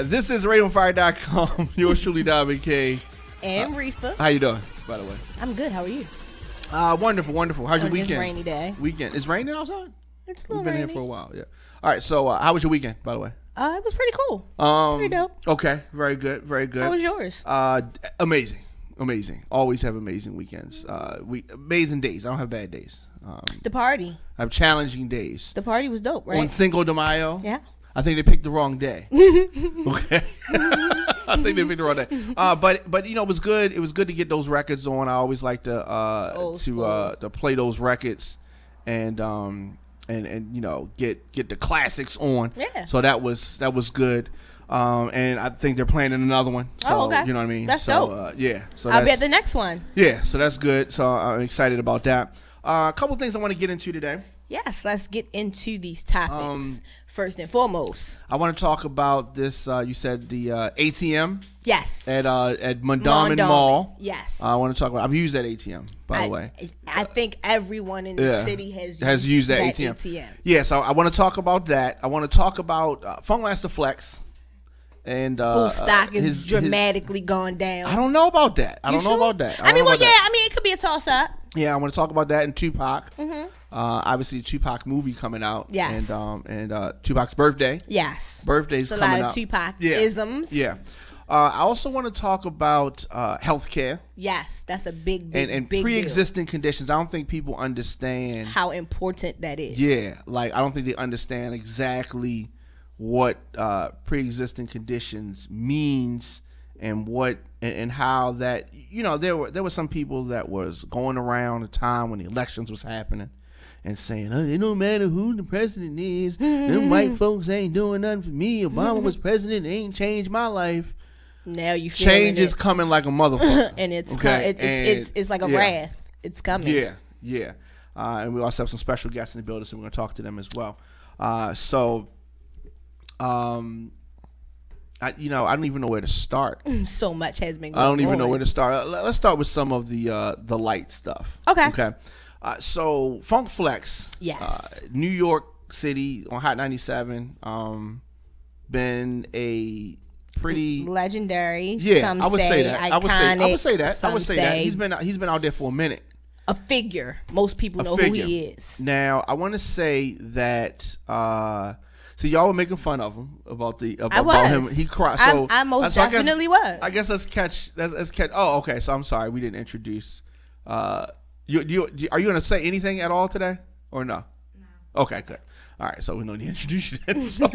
This is RadioFire.com. Yours truly, Diamond K. And Reefa. How you doing, by the way? I'm good. How are you? Wonderful, wonderful. How's your weekend? This rainy day. Weekend. It's raining outside? It's a little We've been rainy. here for a while, yeah. All right, so how was your weekend, by the way? It was pretty cool. Pretty dope. Okay, very good, very good. How was yours? Amazing, amazing. Always have amazing weekends. Amazing days. I don't have bad days. The party. I have challenging days. The party was dope, right? On Cinco de Mayo. Yeah. I think they picked the wrong day. Okay. I think they picked the wrong day. But you know, it was good. It was good to get those records on. I always like to play those records and you know, get the classics on. Yeah. So that was good. And I think they're planning another one. So, okay. You know what I mean? That's dope. Yeah. So I'll be at the next one. Yeah. So that's good. So I'm excited about that. A couple things I want to get into today. Yes, let's get into these topics. First and foremost, I want to talk about this. You said the ATM. Yes. At Mondawmin Mall. Yes. I want to talk about. I've used that ATM, by the way. I think everyone in the city has used that ATM. Yeah. So I want to talk about that. I want to talk about Funkmaster Flex. And whose stock is dramatically gone down. I don't know about that. I don't know about that. I mean, it could be a toss up. Yeah, I want to talk about that and Tupac. Obviously, the Tupac movie coming out. Yes. And Tupac's birthday. Yes. Birthday's coming out. A lot of Tupac-isms. Yeah. I also want to talk about healthcare. Yes, that's a big and pre-existing conditions. I don't think people understand how important that is. Yeah, like I don't think they understand exactly what pre-existing conditions means and what and how that, you know, there were some people that was going around a time when the elections was happening and saying, oh, it don't matter who the president is, them white folks ain't doing nothing for me. Obama was president, it ain't changed my life. Now you change is coming like a motherfucker. And it's like a wrath. It's coming. Yeah. And we also have some special guests in the building, so we're gonna talk to them as well. I don't even know where to start. So much has been going on. I don't even know where to start. Let's start with some of the light stuff. Okay. So Funk Flex. Yes. New York City on Hot 97. Been a pretty legendary. Yeah, I would say that. Iconic, I would say that. He's been out there for a minute. A figure. Most people know who he is. Now, I want to say that. See, y'all were making fun of him about him. He cried. So I most definitely was. I guess let's catch. Oh, okay. So I'm sorry, we didn't introduce. Are you going to say anything at all today, or no? No. Okay, good. All right, so we don't need to introduce you then. So,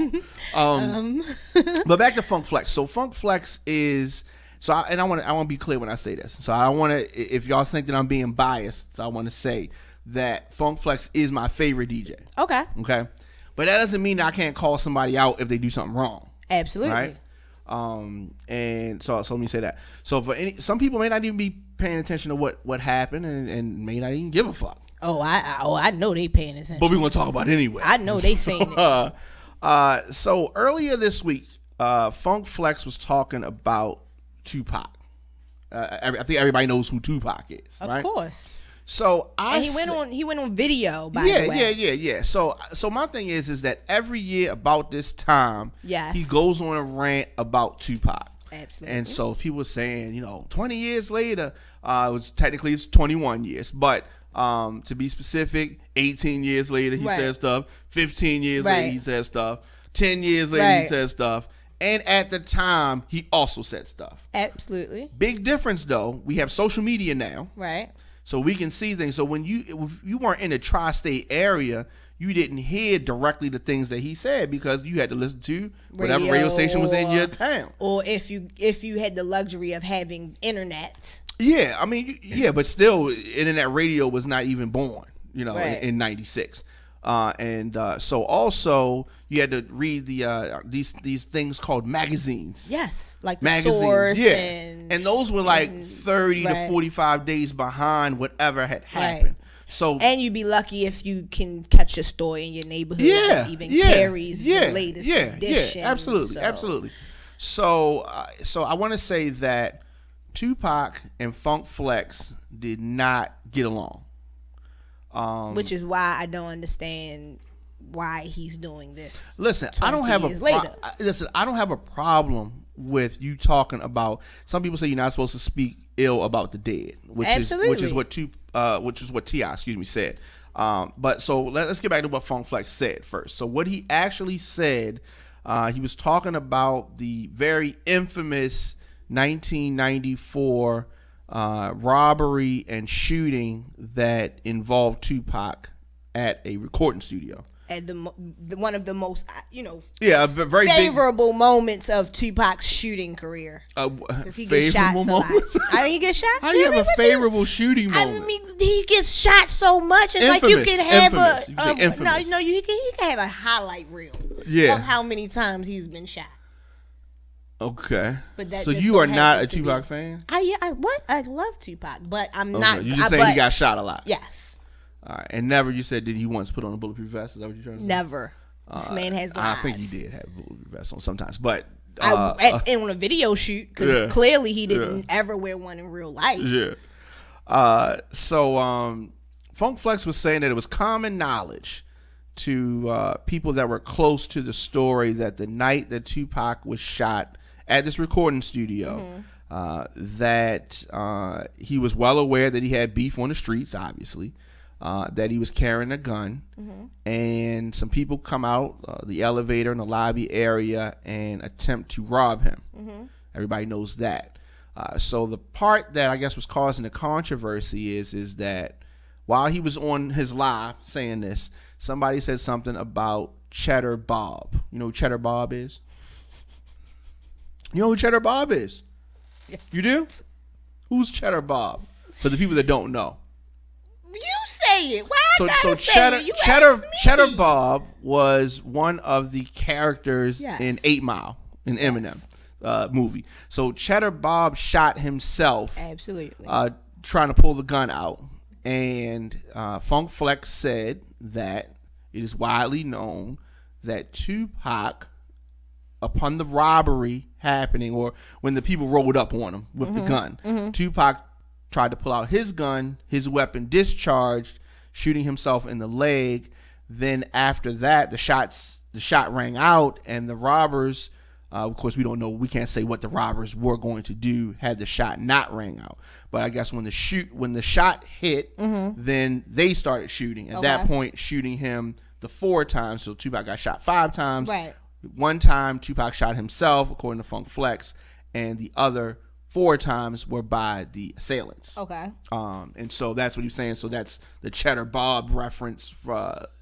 but back to Funk Flex. So Funk Flex is. So I want to be clear when I say this. So I don't want to. If y'all think that I'm being biased, so I want to say that Funk Flex is my favorite DJ. Okay. Okay. But that doesn't mean that I can't call somebody out if they do something wrong. Absolutely. Right? And so let me say that. So for some people may not even be paying attention to what happened and may not even give a fuck. I know they paying attention. But we're going to talk about it anyway. I know they saying it. So earlier this week, Funk Flex was talking about Tupac. I think everybody knows who Tupac is, right? Of course. So he went on video, by the way. Yeah. So my thing is that every year about this time, he goes on a rant about Tupac. Absolutely. And so people were saying, 20 years later, it's 21 years, but to be specific, 18 years later he says stuff, 15 years later he says stuff, 10 years later he says stuff. And at the time, he also said stuff. Absolutely. Big difference, though. We have social media now. Right. So we can see things. So if you weren't in the tri-state area, you didn't hear directly the things that he said because you had to listen to whatever radio station was in your town. Or if you had the luxury of having internet. Yeah, I mean, but still, internet radio was not even born, in 96. So also you had to read these things called magazines. Yes, like magazines. The Source. And those were like 30 to 45 days behind whatever had happened. So and you'd be lucky if you can catch a story in your neighborhood that even carries the latest edition. Yeah, absolutely. So I want to say that Tupac and Funk Flex did not get along. Which is why I don't understand why he's doing this. Listen, I don't have a problem with you talking about. Some people say you're not supposed to speak ill about the dead, which is what T.I. said. But so let's get back to what Funk Flex said first. So what he actually said, he was talking about the very infamous 1994 robbery and shooting that involved Tupac at a recording studio. At one of the most, very favorable moments of Tupac's shooting career. If he gets shot so much. I mean, he gets shot. How do you have a favorable shooting moment? I mean, he gets shot so much. It's like you can have you can have a highlight reel of how many times he's been shot. Okay. So you are not a Tupac fan? I love Tupac, but I'm not. You just saying he got shot a lot. Yes. All right, and never. You said, did he once put on a bulletproof vest? Is that what you're trying to say? Never. This man has lives. I think he did have a bulletproof vest on sometimes, but on a video shoot, because clearly he didn't ever wear one in real life. Yeah. So Funk Flex was saying that it was common knowledge to people that were close to the story that the night that Tupac was shot at this recording studio, that he was well aware that he had beef on the streets, obviously. That he was carrying a gun, and some people come out the elevator in the lobby area and attempt to rob him. Everybody knows that. So the part that I guess was causing the controversy is that while he was on his live saying this, somebody said something about Cheddar Bob. You know who Cheddar Bob is? You know who Cheddar Bob is? Yes. You do? Who's Cheddar Bob? For the people that don't know. You say it. Why I gotta say it? You Cheddar Bob was one of the characters in 8 Mile, in Eminem movie. So Cheddar Bob shot himself. Absolutely. Trying to pull the gun out. And Funk Flex said that it is widely known that Tupac, upon the robbery happening, or when the people rolled up on him with the gun, Tupac tried to pull out his gun, his weapon discharged, shooting himself in the leg. Then after that, the shot rang out, and the robbers, of course we don't know, we can't say what the robbers were going to do had the shot not rang out. But I guess when the shot hit, then they started shooting. At that point, shooting him the 4 times. So Tupac got shot 5 times. Right. 1 time Tupac shot himself, according to Funk Flex, and the other 4 times were by the assailants. Okay. And so that's what he's saying. So that's the Cheddar Bob reference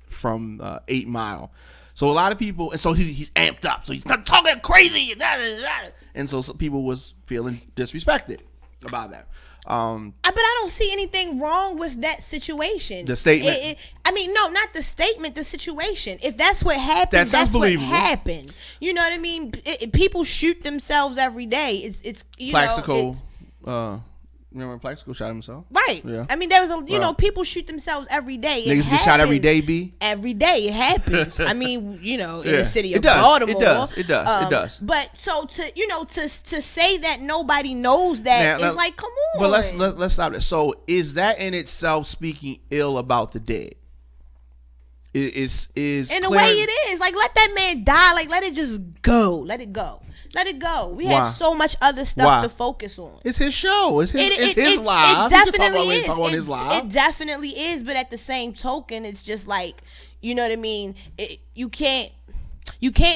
from 8 Mile. So a lot of people, and so he's amped up. So he's not talking crazy. And so some people was feeling disrespected about that. But I don't see anything wrong with that situation. The statement. No, not the statement. The situation. If that's what happened, that's what happened. You know what I mean? People shoot themselves every day. It's Plaxico. Remember when Plaxico shot himself? Right. Yeah. I mean, there was people shoot themselves every day. Niggas get shot every day, B? Every day it happens. I mean, in the city of Baltimore. It does. But so to say that nobody knows that is like, come on. But let's stop it. So is that in itself speaking ill about the dead? Is in a way it is. Like, let that man die. Like, let it just go. Let it go. Let it go. We have so much other stuff to focus on. It's his show. It's his live. It definitely is. It definitely is. But at the same token, it's just like, you know what I mean? You can't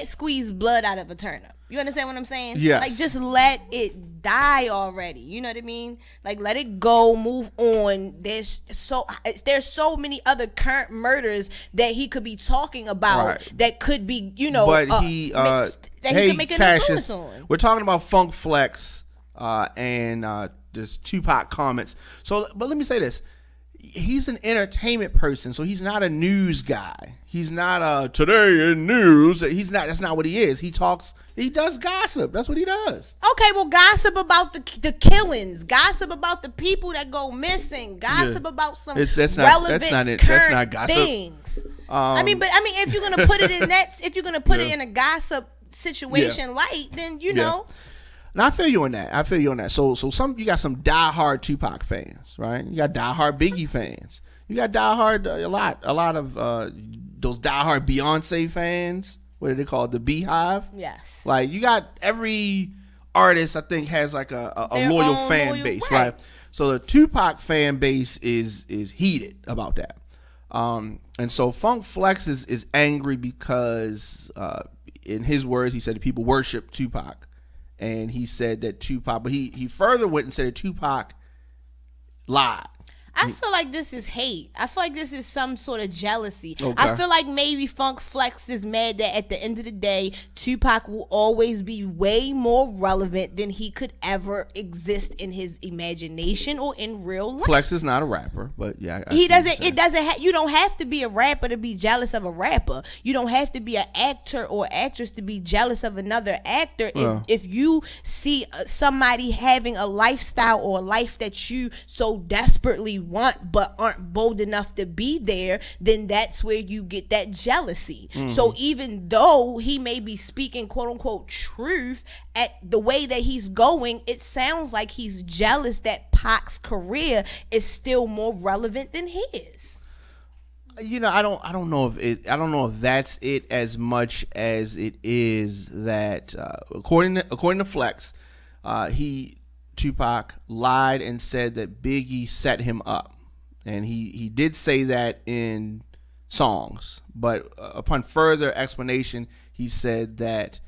squeeze blood out of a turnip. You understand what I'm saying? Yes. Like, just let it die already. You know what I mean? Like, let it go, move on. There's so many other current murders that he could be talking about that could be, but he could make an influence on. We're talking about Funk Flex and just Tupac comments. So, but let me say this. He's an entertainment person, so he's not a news guy. He's not a today in news. That's not what he is. He does gossip. That's what he does. Okay, well, gossip about the killings, gossip about the people that go missing, gossip about some relevant current things. If you're gonna put it in it in a gossip situation light, then you know. Now I feel you on that. So you got some diehard Tupac fans, right? You got diehard Biggie fans. You got diehard a lot of those diehard Beyonce fans. What do they call it? The Beehive. Yes. Like you got every artist I think has like a loyal fan base, right? So the Tupac fan base is heated about that. And so Funk Flex is angry because in his words he said that people worship Tupac, and he said that Tupac, but he further went and said that Tupac lied. I feel like this is hate. I feel like this is some sort of jealousy. Okay. I feel like maybe Funk Flex is mad that at the end of the day, Tupac will always be way more relevant than he could ever exist in his imagination or in real life. Flex is not a rapper, but yeah, he doesn't. It doesn't. You don't have to be a rapper to be jealous of a rapper. You don't have to be an actor or actress to be jealous of another actor. If you see somebody having a lifestyle or a life that you so desperately want but aren't bold enough to be there, then that's where you get that jealousy. So even though he may be speaking quote unquote truth at the way that he's going, it sounds like he's jealous that Pac's career is still more relevant than his. You know, I don't know if that's it as much as it is that according to Flex, Tupac lied and said that Biggie set him up, and he did say that in songs, but upon further explanation he said that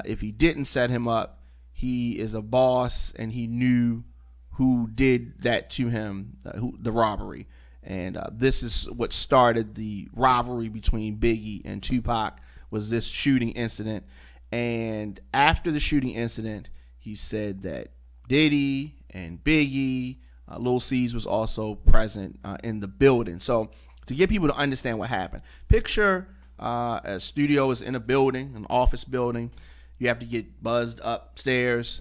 if he didn't set him up, he is a boss and he knew who did that to him, the robbery, and this is what started the rivalry between Biggie and Tupac, was this shooting incident. And after the shooting incident, he said that Diddy and Biggie, Lil C's was also present in the building. So to get people to understand what happened, picture a studio is in a building, an office building. You have to get buzzed upstairs.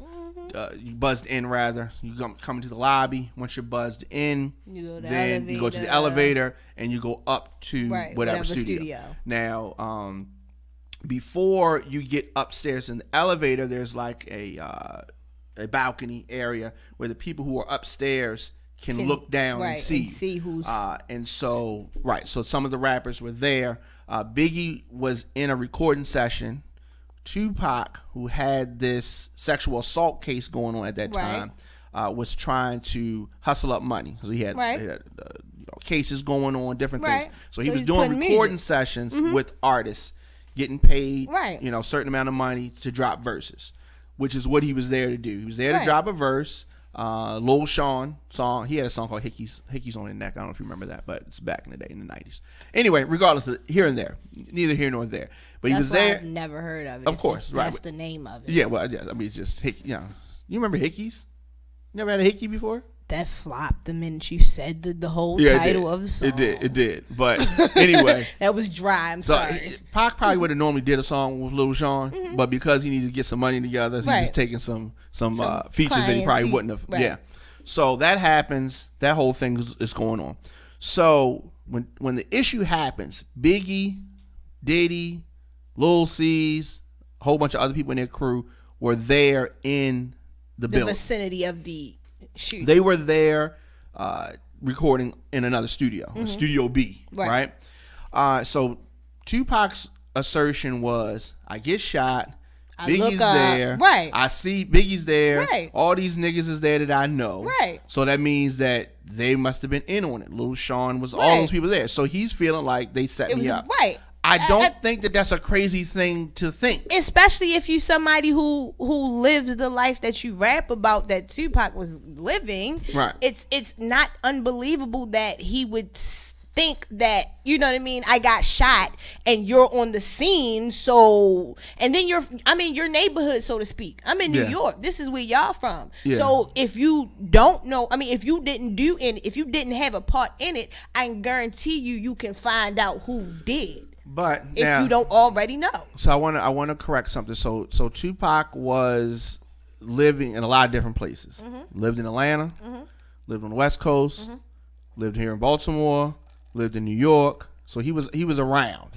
You buzzed in rather. You come into the lobby. Once you're buzzed in, you go to the elevator and you go up to whatever studio. Now, before you get upstairs in the elevator, there's like a balcony area where the people who are upstairs can look down and see who's so some of the rappers were there. Biggie was in a recording session. Tupac, who had this sexual assault case going on at that time, was trying to hustle up money because he had cases going on, different things. So he was doing recording sessions with artists, getting paid a certain amount of money to drop verses, which is what he was there to do. He was there to drop a verse. Lil Sean song, he had a song called Hickeys on the Neck. I don't know if you remember that, but it's back in the day, in the 90s. Anyway, regardless of here and there, neither here nor there, but he was there. I've never heard of it. Of course, that's the name of it. Yeah, well, I mean, it's just you remember Hickeys? You never had a hickey before? That flopped the minute you said the whole title of the song. It did. But anyway, that was dry. I'm sorry. Pac probably would have normally did a song with Lil Sean, but because he needed to get some money together, so he was taking some features that he probably wouldn't have. Yeah. So that happens. That whole thing is going on. So when the issue happens, Biggie, Diddy, Lil C's, a whole bunch of other people in their crew were there in the building, vicinity of the shoot. They were there recording in another studio, Studio B, right? So Tupac's assertion was, I get shot, Biggie's there, I see Biggie's there, all these niggas is there that I know, so that means that they must have been in on it. Lil Sean was all those people there, so he's feeling like they set me up. I don't think that that's a crazy thing to think, especially if you somebody who lives the life that you rap about that Tupac was living. It's not unbelievable that he would think that, you know what I mean, I got shot and you're on the scene, so, and then your neighborhood, so to speak. I'm in New York. This is where y'all from. So if you don't know, if you didn't have a part in it, I can guarantee you can find out who did. But if you don't already know. So I want to correct something. So Tupac was living in a lot of different places. Lived in Atlanta, lived on the West Coast, lived here in Baltimore, lived in New York. So he was around.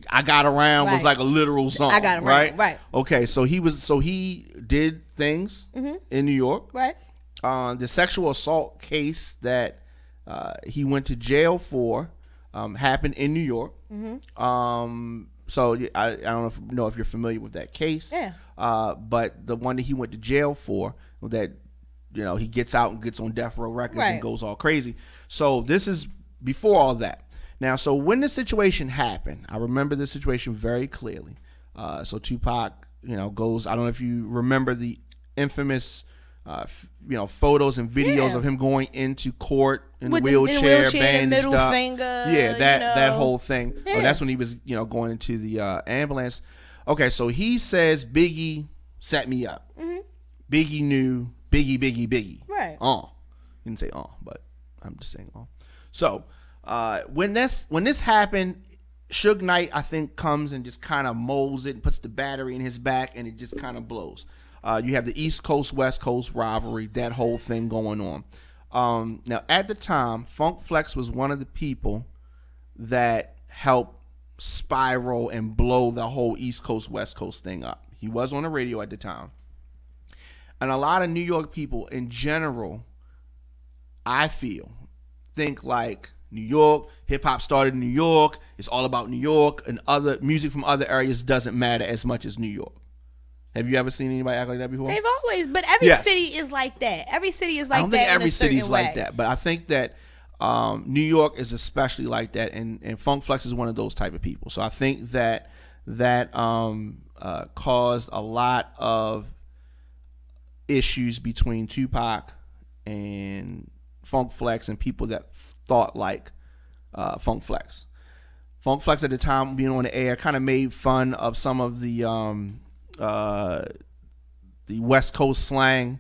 I got around was like a literal song. I got around. Right. Okay. So he did things in New York. Right. The sexual assault case that he went to jail for happened in New York. So I don't know if you're familiar with that case. Yeah. But the one that he went to jail for, that he gets out and gets on death row records and goes all crazy. So this is before all that. Now, so when the situation happened, I remember the situation very clearly. So Tupac, goes. I don't know if you remember the infamous, photos and videos of him going into court in the wheelchair, bandaged middle up. Finger, that whole thing. Yeah. Oh, that's when he was, going into the ambulance. Okay, so he says Biggie set me up. Biggie knew Biggie. Right. He didn't say but I'm just saying So when this happened, Suge Knight, I think, comes and just kind of molds it and puts the battery in his back, and it just kind of blows. You have the East Coast, West Coast rivalry, that whole thing going on. Now, at the time, Funk Flex was one of the people that helped spiral and blow the whole East Coast, West Coast thing up. He was on the radio at the time. And a lot of New York people in general, I feel, think like New York, hip-hop started in New York, it's all about New York, and other music from other areas doesn't matter as much as New York. Have you ever seen anybody act like that before? They've always, but every city is like that. Every city is like that. I don't think every city is like that, but I think that New York is especially like that, and Funk Flex is one of those type of people. So I think that caused a lot of issues between Tupac and Funk Flex and people that thought like Funk Flex. Funk Flex at the time being on the air kind of made fun of some of the West Coast slang.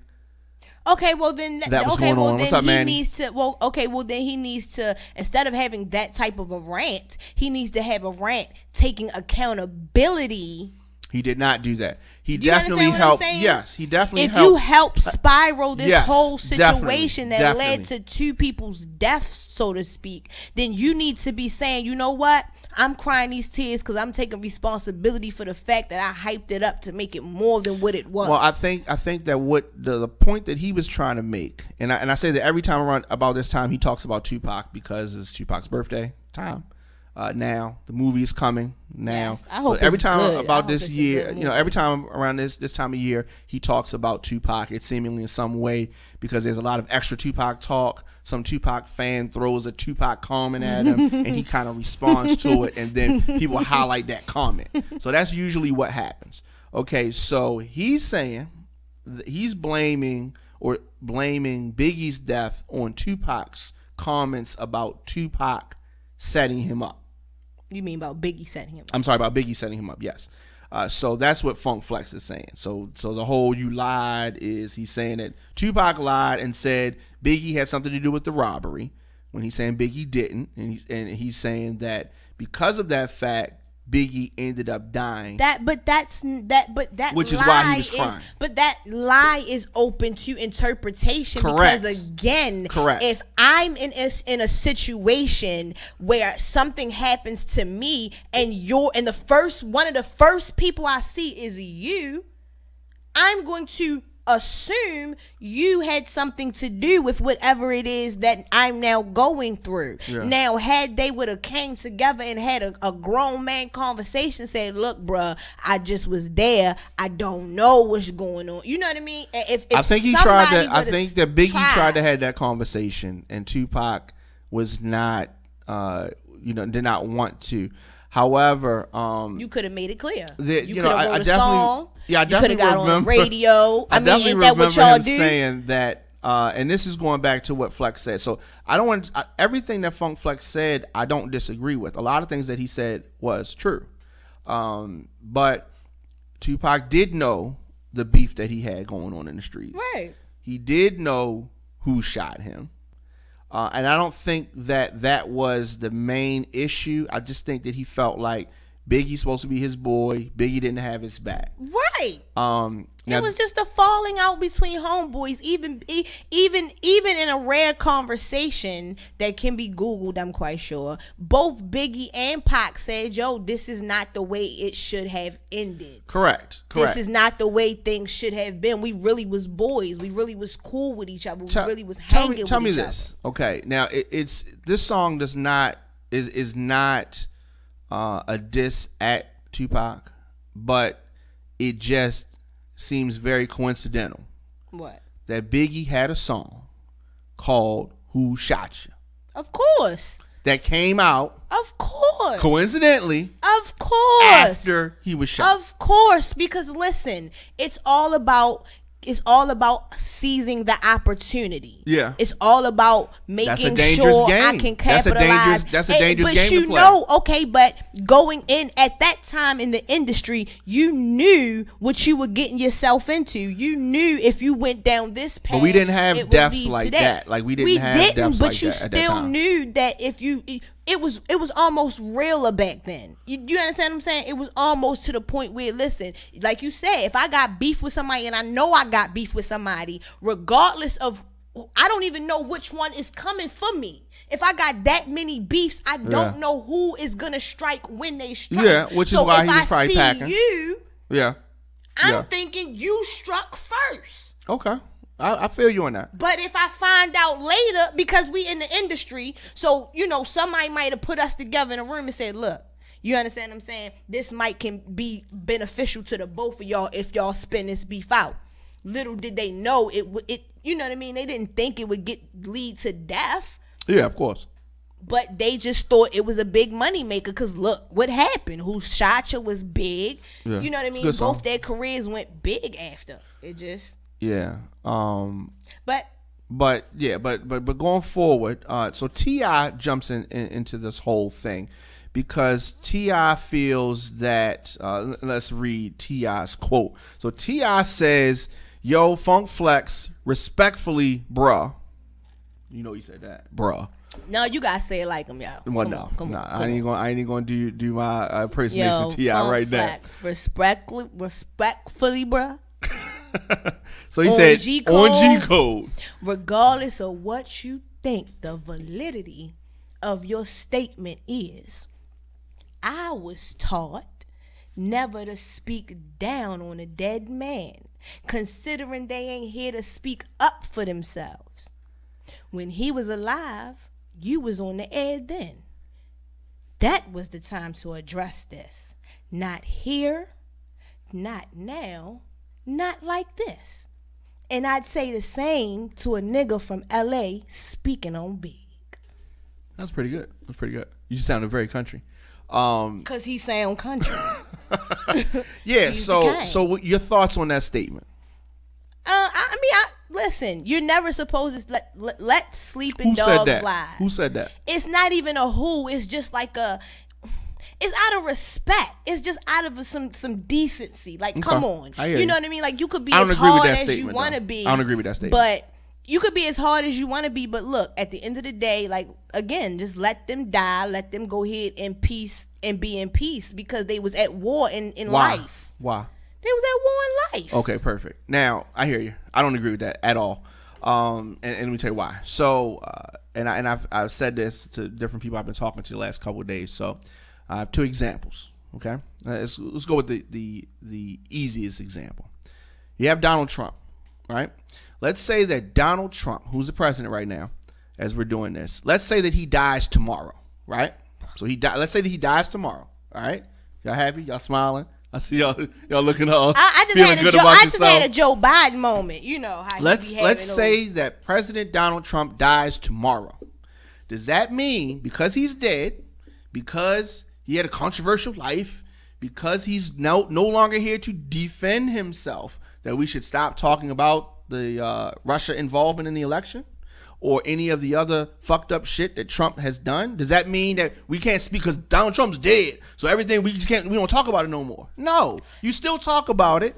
Okay, well then that was going on. What's up, man? Then he needs to, instead of having that type of a rant, he needs to have a rant taking accountability. He did not do that. He definitely helped. Yes, he definitely helped. If you help spiral this whole situation that led to two people's deaths, so to speak, then you need to be saying, you know what? I'm crying these tears because I'm taking responsibility for the fact that I hyped it up to make it more than what it was. Well, I think that what the point that he was trying to make, and I say that every time around about this time he talks about Tupac because it's Tupac's birthday time. Now the movie is coming now. Yes, I hope so every it's time good. about this year, every time around this time of year, he talks about Tupac. It's seemingly in some way because there's a lot of extra Tupac talk. Some Tupac fan throws a Tupac comment at him, and he kind of responds to it, and then people highlight that comment. So that's usually what happens. Okay, so he's saying he's blaming Biggie's death on Tupac's comments about Tupac setting him up. You mean about Biggie setting him up? I'm sorry, about Biggie setting him up, yes. So that's what Funk Flex is saying. So the whole "you lied" is he's saying that Tupac lied and said Biggie had something to do with the robbery when he's saying Biggie didn't, and he's saying that because of that fact, Biggie ended up dying. Which is why he was crying. But that lie is open to interpretation. Correct. Because again, correct. If I'm in a situation where something happens to me and one of the first people I see is you, I'm going to assume you had something to do with whatever it is that I'm now going through. Yeah. Now, had they would have came together and had a grown man conversation, said, "Look, bruh, I just was there. I don't know what's going on." You know what I mean? If I think he tried that. I think that Biggie tried to have that conversation, and Tupac was not, did not want to. However, you could have made it clear. You could have wrote a song. Yeah, I definitely could have got on the radio. I mean, ain't that what y'all do? Saying that, and this is going back to what Flex said. So I don't want everything that Funk Flex said. I don't disagree with. A lot of things that he said was true, but Tupac did know the beef that he had going on in the streets. Right. He did know who shot him. And I don't think that was the main issue. I just think that he felt like Biggie's supposed to be his boy. Biggie didn't have his back. Right. It was just a falling out between homeboys. Even in a rare conversation that can be Googled, I'm quite sure, both Biggie and Pac said, "Yo, this is not the way it should have ended. Correct. This is not the way things should have been. We really was boys. We really was cool with each other. We really was hanging with each other." Tell me this, okay? Now, it's this song is not a diss at Tupac, but it just seems very coincidental. What? That Biggie had a song called "Who Shot You?" Of course. That came out. Of course. Coincidentally. Of course. After he was shot. Of course, because listen, it's all about seizing the opportunity. Yeah. It's all about making sure game. I can capitalize. That's a dangerous game to play. But you know, okay, but going in at that time in the industry, you knew what you were getting yourself into. You knew if you went down this path, but we didn't have deaths like that. Like we didn't have deaths like that. But you still knew that if you it was almost realer back then. You understand what I'm saying? It was almost to the point where, listen, like you said, if I got beef with somebody and I know I got beef with somebody, regardless of, I don't even know which one is coming for me. If I got that many beefs, I don't know who is gonna strike when they strike. Yeah, which is why he was probably packing. I'm thinking you struck first. Okay. I feel you on that. But if I find out later, because we in the industry, so, you know, somebody might have put us together in a room and said, look, you understand what I'm saying? This can be beneficial to the both of y'all if y'all spin this beef out. Little did they know it you know what I mean? They didn't think it would lead to death. Yeah, of course. But they just thought it was a big money maker because look what happened. Who Shot You was big. Yeah. You know what I mean? Both their careers went big after. It just... Yeah. But going forward, so T.I. jumps into this whole thing because T.I. feels that let's read T.I.'s quote. So T.I. says, "Yo, Funk Flex, respectfully, bruh." You know he said that, bruh. No, you gotta say it like him, y'all. Well, come on. I ain't gonna do my impersonation of T.I. right now. Respectfully, bruh. So he said on G code. Regardless of what you think the validity of your statement is, I was taught never to speak down on a dead man, considering they ain't here to speak up for themselves. When he was alive, you was on the air then. That was the time to address this. Not here, not now, not like this. And I'd say the same to a nigga from LA speaking on Big. That's pretty good. That's pretty good. You sounded very country. Cause he sound country. Yeah. So your thoughts on that statement? Listen. You're never supposed to let sleeping dogs lie. Who said that? It's not even a who. It's just like it's out of respect. It's just out of some decency. Like, come on. You know what I mean? Like, you could be as hard as you want to be. I don't agree with that statement. But you could be as hard as you want to be. But look, at the end of the day, like, again, just let them die. Let them go ahead in peace and be in peace because they was at war in life. Why? They was at war in life. Okay, perfect. Now, I hear you. I don't agree with that at all. And let me tell you why. So, and I've said this to different people I've been talking to the last couple of days. So, I have two examples. Okay, let's go with the easiest example. You have Donald Trump, right? Let's say that Donald Trump, who's the president right now, as we're doing this, let's say that he dies tomorrow, right? So let's say that he dies tomorrow. All right, y'all happy? Y'all smiling? I see y'all looking all feeling good about yourself. I just had a Joe Biden moment. You know how let's say that President Donald Trump dies tomorrow. Does that mean because he's dead, because he had a controversial life, because he's no longer here to defend himself, that we should stop talking about the Russia involvement in the election or any of the other fucked up shit that Trump has done? Does that mean that we can't speak because Donald Trump's dead, so everything we don't talk about it no more? No, you still talk about it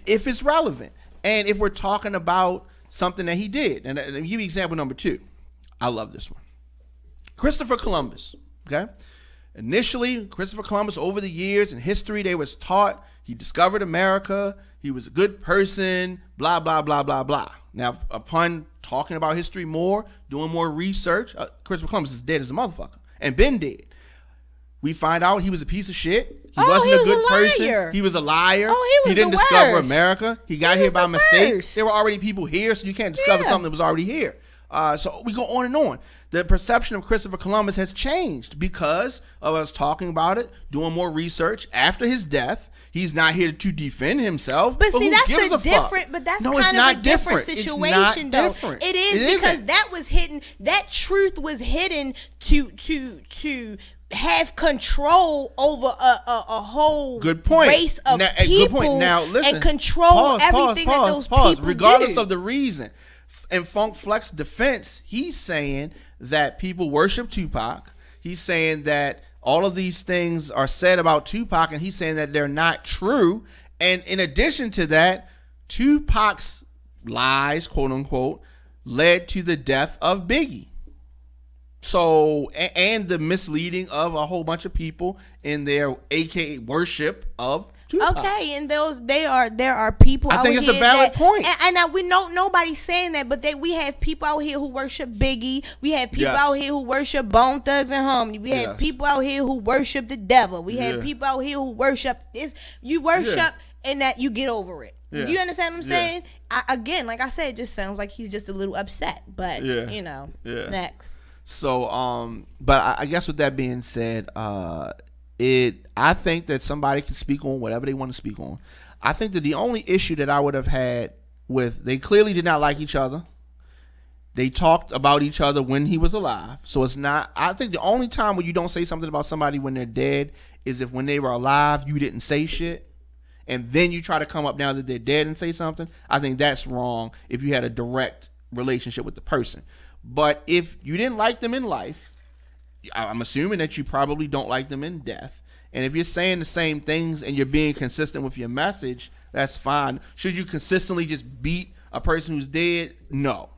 if it's relevant and if we're talking about something that he did. And let me give you example number 2. I love this one. Christopher Columbus. Okay. initially, Christopher Columbus, over the years in history, they was taught he discovered America. He was a good person, blah, blah, blah, blah, blah. Now, upon talking about history more, doing more research, Christopher Columbus is dead as a motherfucker and been dead. We find out he was a piece of shit. He wasn't a good person. He was a liar. Oh, he didn't discover America. He got here by mistake. There were already people here, so you can't discover something that was already here. So we go on and on. The perception of Christopher Columbus has changed because of us talking about it, doing more research. After his death, he's not here to defend himself. But see, that's a different. Fuck? But that's no, kind of a different situation, it's not though. Different. It is because that was hidden. That truth was hidden to have control over a whole race of people now, listen, and control everything that those people regardless do. of the reason. In Funk Flex's defense, he's saying that people worship Tupac. He's saying that all of these things are said about Tupac, and he's saying that they're not true. And in addition to that, Tupac's lies, quote unquote, led to the death of Biggie. So, and the misleading of a whole bunch of people in their AKA worship of Tupac. Okay, and there are people. I think it's a valid point. And we know nobody's saying that, but we have people out here who worship Biggie. We have people out here who worship Bone Thugs and Harmony. We have people out here who worship the devil. We have people out here who worship this. You worship and that you get over it. Do you understand what I'm saying? Again, like I said, it just sounds like he's just a little upset. But you know, next. So, but I guess with that being said, I think that somebody can speak on whatever they want to speak on. I think that the only issue that I would have had with, they clearly did not like each other. They talked about each other when he was alive. So it's not, I think the only time when you don't say something about somebody when they're dead is if when they were alive, you didn't say shit. And then you try to come up now that they're dead and say something. I think that's wrong if you had a direct relationship with the person. But if you didn't like them in life, I'm assuming that you probably don't like them in death. And if you're saying the same things and you're being consistent with your message, that's fine. Should you consistently just beat a person who's dead? No.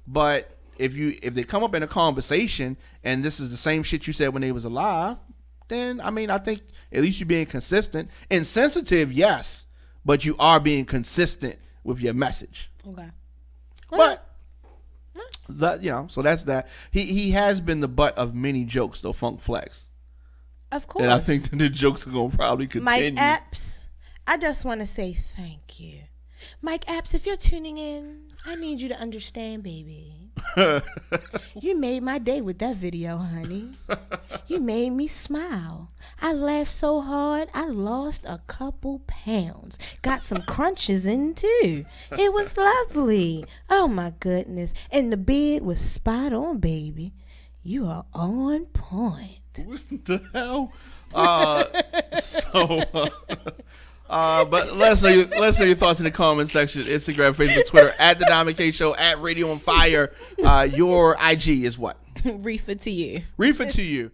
But if they come up in a conversation and this is the same shit you said when they was alive, then I mean, I think at least you're being consistent. Insensitive, yes, but you are being consistent with your message. Okay. But that, you know, so that's that. He has been the butt of many jokes though, Funk Flex. Of course. And I think that the jokes are gonna probably continue. Mike Epps, I just want to say thank you. Mike Epps, if you're tuning in, I need you to understand, baby. You made my day with that video, honey. You made me smile. I laughed so hard, I lost a couple pounds. Got some crunches in too. It was lovely. Oh my goodness. And the bed was spot on, baby. You are on point. What the hell? But let us know your thoughts in the comment section. Instagram, Facebook, Twitter, at The Diamond K Show, at Radio on Fire. Your IG is what? Reefer to you. Reefer to you.